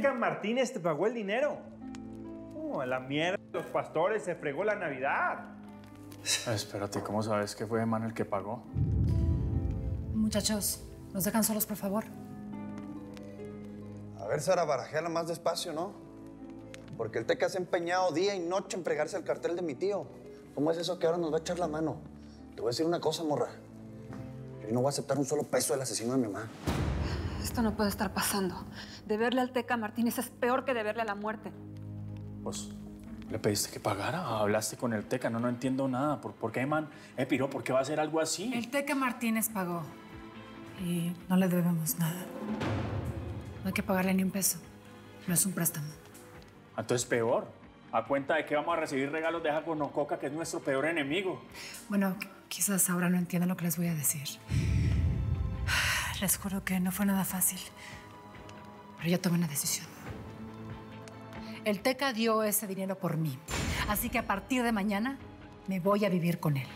Teca Martínez te pagó el dinero. A la mierda, los pastores se fregó la Navidad. Espérate, ¿cómo sabes que fue Emma el que pagó? Muchachos, ¿nos dejan solos, por favor? A ver, Sara, barajéala más despacio, ¿no? Porque el Teca se ha empeñado día y noche en fregarse el cartel de mi tío. ¿Cómo es eso que ahora nos va a echar la mano? Te voy a decir una cosa, morra. Yo no voy a aceptar un solo peso del asesino de mi mamá. Esto no puede estar pasando. Deberle al Teca Martínez es peor que deberle a la muerte. Pues, ¿le pediste que pagara? ¿Hablaste con el Teca? No entiendo nada. ¿Por qué, man? Piro, ¿por qué va a hacer algo así? El Teca Martínez pagó. Y no le debemos nada. No hay que pagarle ni un peso. No es un préstamo. Entonces, peor. A cuenta de que vamos a recibir regalos de Jaco Coca, que es nuestro peor enemigo. Bueno, quizás ahora no entiendan lo que les voy a decir. Les juro que no fue nada fácil. Pero ya tomé una decisión. El Teca dio ese dinero por mí. Así que a partir de mañana me voy a vivir con él.